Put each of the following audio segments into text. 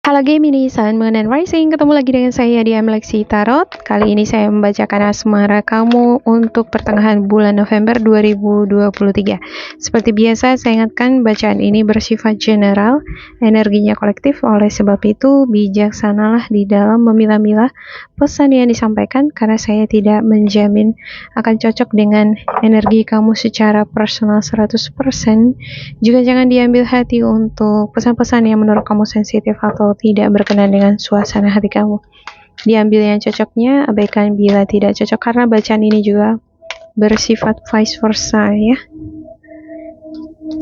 Halo Gemini, Sun, Moon, and Rising. Ketemu lagi dengan saya di Amlexi Tarot. Kali ini saya membacakan asmara kamu untuk pertengahan bulan November 2023. Seperti biasa, saya ingatkan bacaan ini bersifat general, energinya kolektif. Oleh sebab itu, bijaksanalah di dalam memilah-milah pesan yang disampaikan, karena saya tidak menjamin akan cocok dengan energi kamu secara personal 100%. Juga jangan diambil hati untuk pesan-pesan yang menurut kamu sensitif atau tidak berkenan dengan suasana hati kamu. Diambil yang cocoknya, abaikan bila tidak cocok, karena bacaan ini juga bersifat vice versa ya.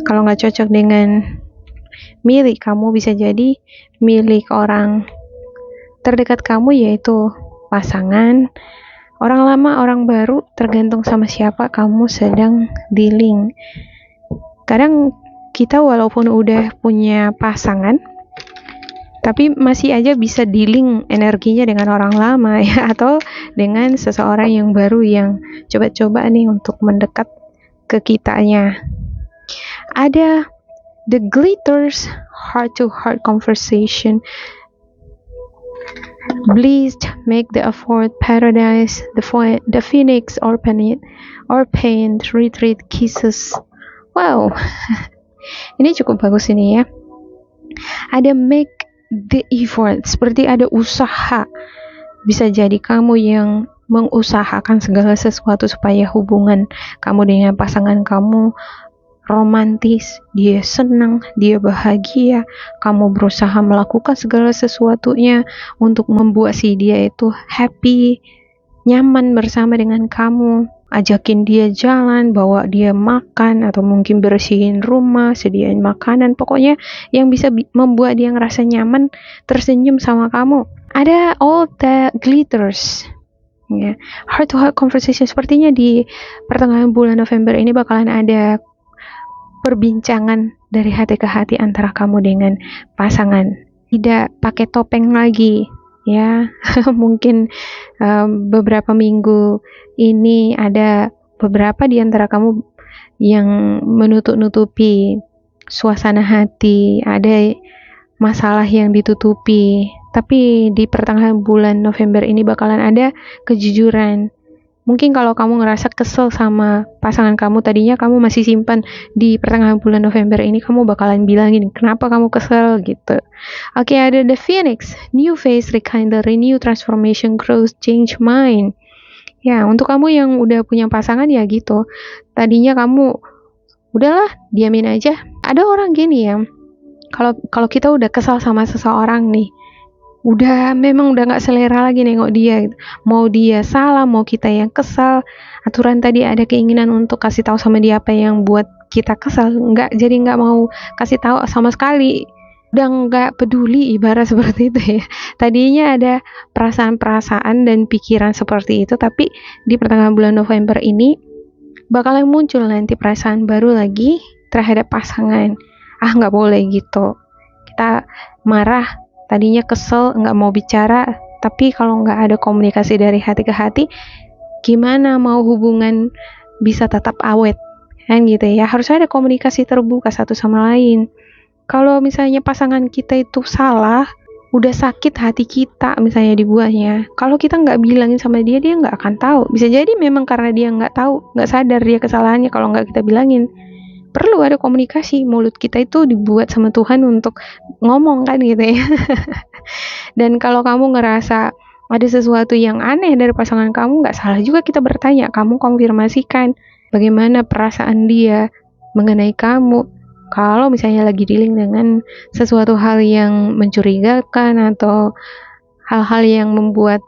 Kalau nggak cocok dengan milik kamu, bisa jadi milik orang terdekat kamu, yaitu pasangan, orang lama, orang baru, tergantung sama siapa kamu sedang dealing. Kadang kita walaupun udah punya pasangan, tapi masih aja bisa dealing energinya dengan orang lama ya, atau dengan seseorang yang baru yang coba-coba nih untuk mendekat ke kitanya. Ada the glitters, heart-to-heart conversation, blessed, make the effort, paradise, the phoenix, or pain, retreat, kisses. Wow, ini cukup bagus ini ya. Ada make the effort, seperti ada usaha. Bisa jadi kamu yang mengusahakan segala sesuatu supaya hubungan kamu dengan pasangan kamu romantis, dia senang, dia bahagia. Kamu berusaha melakukan segala sesuatunya untuk membuat si dia itu happy, nyaman bersama dengan kamu. Ajakin dia jalan, bawa dia makan, atau mungkin bersihin rumah, sediain makanan, pokoknya yang bisa membuat dia ngerasa nyaman, tersenyum sama kamu. Ada all the glitters ya. Heart to heart conversation, sepertinya di pertengahan bulan November ini bakalan ada perbincangan dari hati ke hati antara kamu dengan pasangan. Tidak pakai topeng lagi ya. Mungkin beberapa minggu ini ada beberapa di antara kamu yang menutup-nutupi suasana hati, ada masalah yang ditutupi. Tapi di pertengahan bulan November ini bakalan ada kejujuran. Mungkin kalau kamu ngerasa kesel sama pasangan kamu, tadinya kamu masih simpan di pertengahan bulan November ini, kamu bakalan bilangin kenapa kamu kesel gitu. Oke, ada the phoenix, new phase, rekindle, renew, transformation, growth, change mind. Ya, untuk kamu yang udah punya pasangan ya gitu. Tadinya kamu udahlah, diamin aja. Ada orang gini ya, kalau kita udah kesal sama seseorang nih, memang udah nggak selera lagi nengok dia gitu. Mau dia salah, mau kita yang kesal, aturan tadi ada keinginan untuk kasih tahu sama dia apa yang buat kita kesal, jadi nggak mau kasih tahu sama sekali, udah nggak peduli, ibarat seperti itu ya. Tadinya ada perasaan-perasaan dan pikiran seperti itu, tapi di pertengahan bulan November ini bakalan muncul nanti perasaan baru lagi terhadap pasangan. Nggak boleh gitu, kita marah, tadinya kesel, nggak mau bicara, tapi kalau nggak ada komunikasi dari hati ke hati, gimana mau hubungan bisa tetap awet, kan gitu ya. Harus ada komunikasi terbuka satu sama lain. Kalau misalnya pasangan kita itu salah, udah sakit hati kita misalnya dibuatnya, kalau kita nggak bilangin sama dia, dia nggak akan tahu. Bisa jadi memang karena dia nggak tahu, nggak sadar dia kesalahannya kalau nggak kita bilangin. Perlu ada komunikasi. Mulut kita itu dibuat sama Tuhan untuk ngomong kan gitu ya. Dan kalau kamu ngerasa ada sesuatu yang aneh dari pasangan kamu, nggak salah juga kita bertanya. Kamu konfirmasikan bagaimana perasaan dia mengenai kamu. Kalau misalnya lagi dealing dengan sesuatu hal yang mencurigakan atau hal-hal yang membuat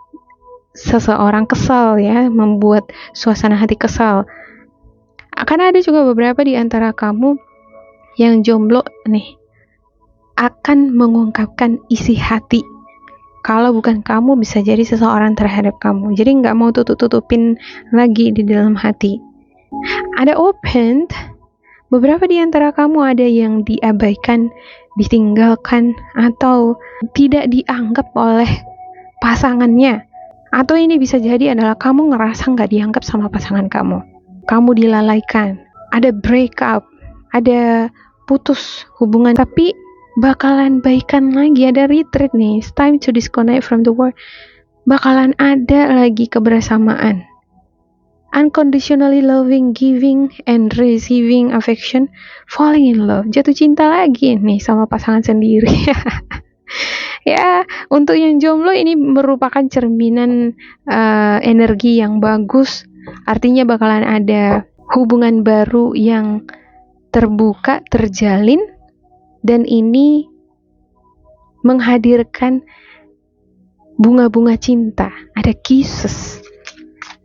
seseorang kesal ya, membuat suasana hati kesal. Akan ada juga beberapa di antara kamu yang jomblo nih, akan mengungkapkan isi hati. Kalau bukan kamu, bisa jadi seseorang terhadap kamu. Jadi nggak mau tutup-tutupin lagi di dalam hati. Ada open, beberapa di antara kamu ada yang diabaikan, ditinggalkan, atau tidak dianggap oleh pasangannya. Atau ini bisa jadi adalah kamu ngerasa nggak dianggap sama pasangan kamu. Kamu dilalaikan. Ada break up, ada putus hubungan, tapi bakalan baikan lagi, ada retreat nih, it's time to disconnect from the world, bakalan ada lagi kebersamaan, unconditionally loving, giving and receiving affection, falling in love, jatuh cinta lagi nih sama pasangan sendiri. Ya, untuk yang jomblo ini merupakan cerminan energi yang bagus, artinya bakalan ada hubungan baru yang terbuka, terjalin, dan ini menghadirkan bunga-bunga cinta, ada kisses,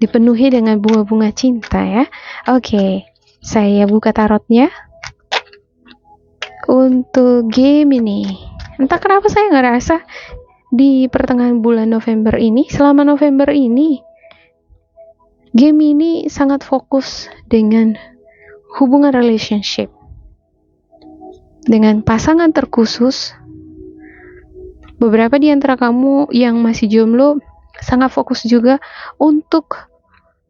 dipenuhi dengan bunga-bunga cinta ya. Oke, saya buka tarotnya. Untuk game ini, entah kenapa saya ngerasa di pertengahan bulan November ini, selama November ini, game ini sangat fokus dengan hubungan relationship, dengan pasangan terkhusus. Beberapa di antara kamu yang masih jomblo sangat fokus juga untuk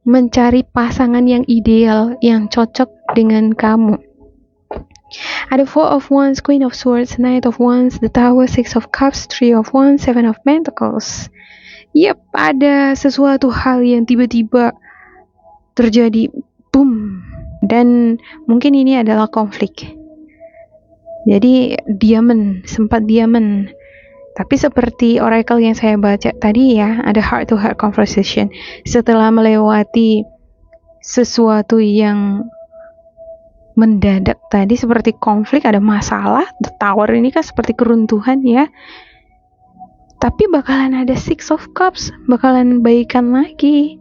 mencari pasangan yang ideal, yang cocok dengan kamu. Ada Four of Wands, Queen of Swords, Knight of Wands, The Tower, Six of Cups, Three of Wands, Seven of Pentacles. Yep, ada sesuatu hal yang tiba-tiba terjadi, boom. Dan mungkin ini adalah konflik. Jadi sempat diamen. Tapi seperti oracle yang saya baca tadi ya, ada heart to heart conversation. Setelah melewati sesuatu yang mendadak tadi seperti konflik, ada masalah, the tower ini kan seperti keruntuhan ya, tapi bakalan ada Six of Cups, bakalan baikan lagi.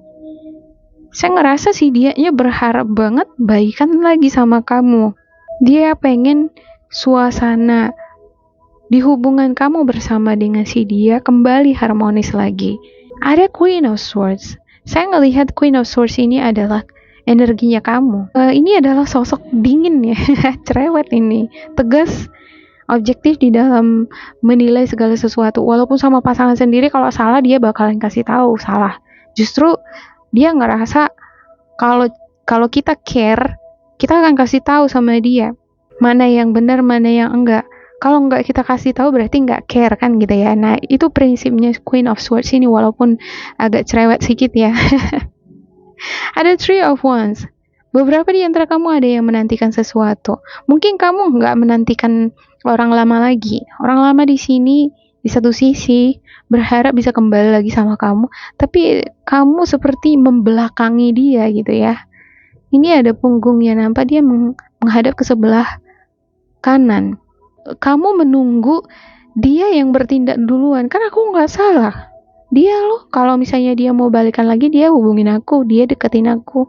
Saya ngerasa sih dianya berharap banget baikan lagi sama kamu. Dia pengen suasana di hubungan kamu bersama dengan si dia kembali harmonis lagi. Ada Queen of Swords. Saya ngelihat Queen of Swords ini adalah energinya kamu. Ini adalah sosok dingin ya, cerewet ini, tegas, objektif di dalam menilai segala sesuatu. Walaupun sama pasangan sendiri kalau salah dia bakalan kasih tahu salah. Justru dia ngerasa kalau kita care, kita akan kasih tahu sama dia mana yang benar, mana yang enggak. Kalau enggak kita kasih tahu berarti enggak care kan gitu ya. Nah, itu prinsipnya Queen of Swords ini walaupun agak cerewet sedikit ya. Ada Three of Wands. Beberapa di antara kamu ada yang menantikan sesuatu. Mungkin kamu nggak menantikan orang lama lagi. Orang lama di sini di satu sisi berharap bisa kembali lagi sama kamu, tapi kamu seperti membelakangi dia gitu ya. Ini ada punggungnya, nampak dia menghadap ke sebelah kanan. Kamu menunggu dia yang bertindak duluan. Kan aku nggak salah. Dia loh, kalau misalnya dia mau balikan lagi, dia hubungin aku, dia deketin aku.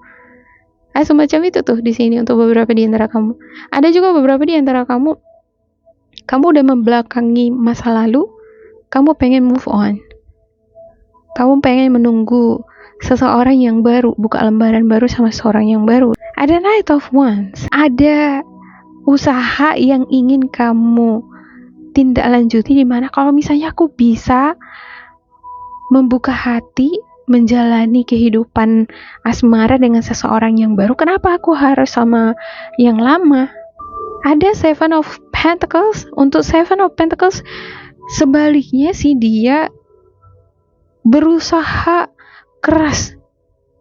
Semacam itu tuh di sini untuk beberapa di antara kamu. Ada juga beberapa di antara kamu udah membelakangi masa lalu, kamu pengen move on. Kamu pengen menunggu seseorang yang baru, buka lembaran baru sama seseorang yang baru. Ada Knight of Wands. Ada usaha yang ingin kamu tindak lanjuti, di mana kalau misalnya aku bisa membuka hati, menjalani kehidupan asmara dengan seseorang yang baru, kenapa aku harus sama yang lama? Ada Seven of Pentacles. Untuk Seven of Pentacles sebaliknya sih, dia berusaha keras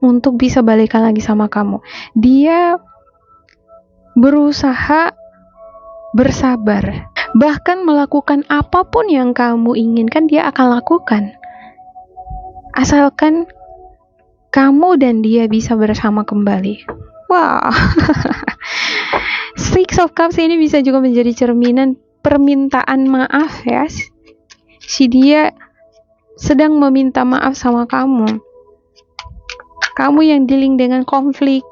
untuk bisa balikan lagi sama kamu. Dia berusaha bersabar, bahkan melakukan apapun yang kamu inginkan dia akan lakukan, asalkan kamu dan dia bisa bersama kembali. Wow. Six of Cups ini bisa juga menjadi cerminan permintaan maaf ya. Si dia sedang meminta maaf sama kamu. Kamu yang dealing dengan konflik,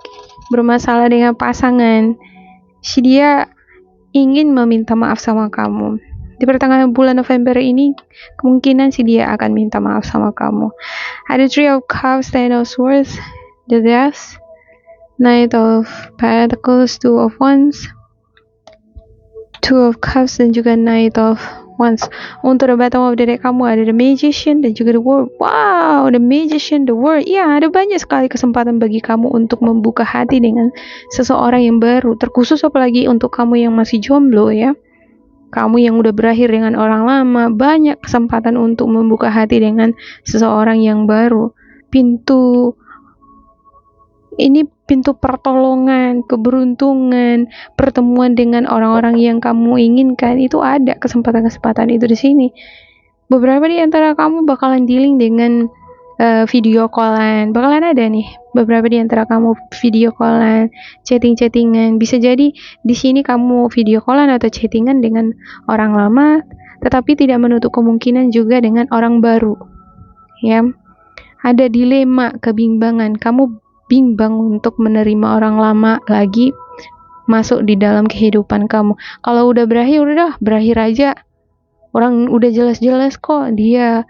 bermasalah dengan pasangan, si dia ingin meminta maaf sama kamu. Di pertengahan bulan November ini, kemungkinan si dia akan minta maaf sama kamu. Ada Three of Cups, Ten of Swords, The Death, Knight of Pentacles, Two of Wands, Two of Cups, dan juga Knight of Wands. Untuk the bottom of the deck kamu ada The Magician dan juga The World. Wow, The Magician, The World. Ya, ada banyak sekali kesempatan bagi kamu untuk membuka hati dengan seseorang yang baru. Terkhusus apalagi untuk kamu yang masih jomblo ya. Kamu yang udah berakhir dengan orang lama, banyak kesempatan untuk membuka hati dengan seseorang yang baru. Pintu pertolongan, keberuntungan, pertemuan dengan orang-orang yang kamu inginkan, itu ada kesempatan-kesempatan itu di sini. Beberapa di antara kamu bakalan dealing dengan video callan, bakalan ada nih beberapa di antara kamu video callan, chattingan. Bisa jadi di sini kamu video callan atau chattingan dengan orang lama, tetapi tidak menutup kemungkinan juga dengan orang baru. Ya, ada dilema, kebimbangan. Kamu bimbang untuk menerima orang lama lagi masuk di dalam kehidupan kamu. Kalau udah berakhir aja. Orang udah jelas-jelas kok dia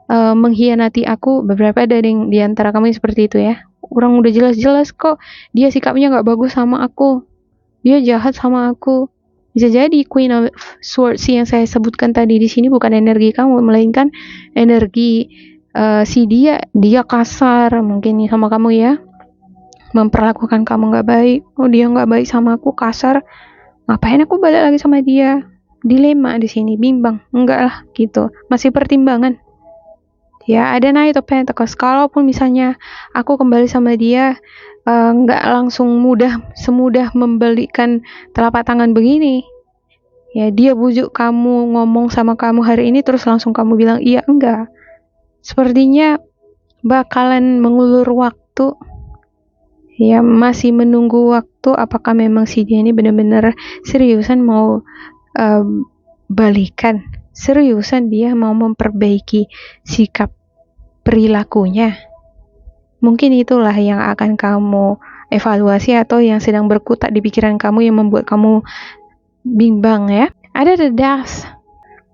mengkhianati aku. Beberapa ada yang di antara kamu yang seperti itu ya. Orang udah jelas-jelas kok dia sikapnya nggak bagus sama aku, dia jahat sama aku. Bisa jadi Queen of Swords yang saya sebutkan tadi di sini bukan energi kamu, melainkan energi si dia kasar mungkin sama kamu ya, memperlakukan kamu nggak baik. Oh, dia nggak baik sama aku, kasar, ngapain aku balik lagi sama dia? Dilema di sini, bimbang, enggak lah gitu, masih pertimbangan. Ya, ada Knight of Pentacles. Kalaupun misalnya aku kembali sama dia, nggak langsung semudah membalikan telapak tangan begini. Ya, dia bujuk kamu, ngomong sama kamu hari ini, terus langsung kamu bilang iya, enggak. Sepertinya bakalan mengulur waktu. Ya, masih menunggu waktu. Apakah memang si dia ini benar-benar seriusan mau balikan? Seriusan dia mau memperbaiki sikap perilakunya? Mungkin itulah yang akan kamu evaluasi atau yang sedang berkutat di pikiran kamu yang membuat kamu bimbang ya. Ada The Death.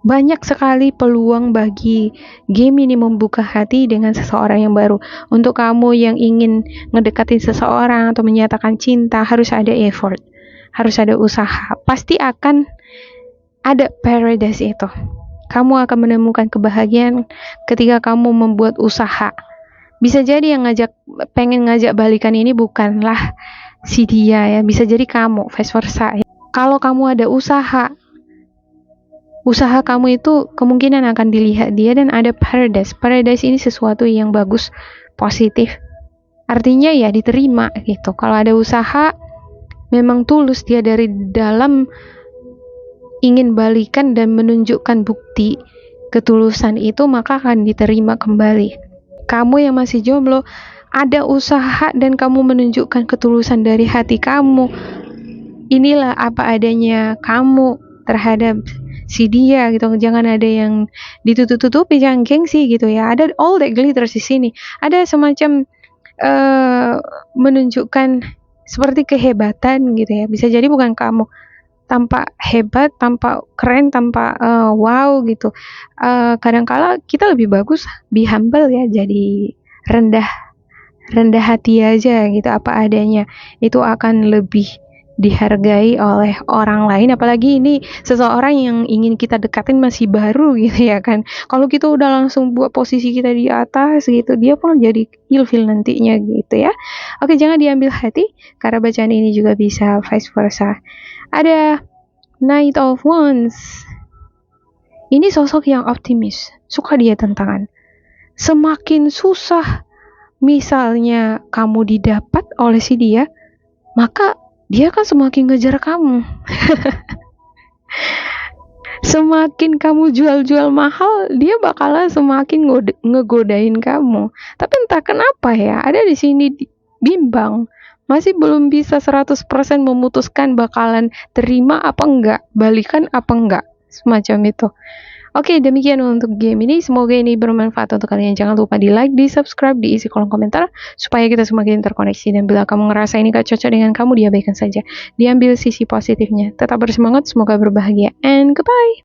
Banyak sekali peluang bagi game ini membuka hati dengan seseorang yang baru. Untuk kamu yang ingin ngedekatin seseorang atau menyatakan cinta, harus ada effort, harus ada usaha. Pasti akan ada paradise itu. Kamu akan menemukan kebahagiaan ketika kamu membuat usaha. Bisa jadi yang pengen ngajak balikan ini bukanlah si dia ya, bisa jadi kamu, vice versa ya. Kalau kamu ada usaha kamu itu kemungkinan akan dilihat dia dan ada paradise. Paradise ini sesuatu yang bagus, positif. Artinya ya diterima gitu. Kalau ada usaha, memang tulus dia dari dalam ingin balikan dan menunjukkan bukti ketulusan itu, maka akan diterima kembali. Kamu yang masih jomblo, ada usaha dan kamu menunjukkan ketulusan dari hati kamu. Inilah apa adanya kamu terhadap si dia gitu. Jangan ada yang ditutup-tutupi, jangan gengsi gitu ya. Ada all that glitters di sini. Ada semacam menunjukkan seperti kehebatan gitu ya. Bisa jadi bukan kamu tampak hebat, tampak keren, tampak wow gitu. Kadang-kala kita lebih bagus be humble ya, jadi rendah hati aja gitu, apa adanya. Itu akan lebih dihargai oleh orang lain, apalagi ini seseorang yang ingin kita dekatin masih baru gitu ya kan. Kalau kita udah langsung buat posisi kita di atas gitu, dia pun jadi ilfil nantinya gitu ya. Oke, jangan diambil hati karena bacaan ini juga bisa vice versa. Ada Knight of Wands. Ini sosok yang optimis, suka dia tantangan. Semakin susah misalnya kamu didapat oleh si dia, maka dia kan semakin ngejar kamu. Semakin kamu jual-jual mahal, dia bakalan semakin ngegodain kamu. Tapi entah kenapa ya, ada di sini bimbang. Masih belum bisa 100% memutuskan bakalan terima apa enggak, balikan apa enggak, semacam itu. Oke, demikian untuk game ini. Semoga ini bermanfaat untuk kalian. Jangan lupa di like, di subscribe, diisi kolom komentar supaya kita semakin terkoneksi. Dan bila kamu ngerasa ini gak cocok dengan kamu, diabaikan saja. Diambil sisi positifnya. Tetap bersemangat, semoga berbahagia, and goodbye.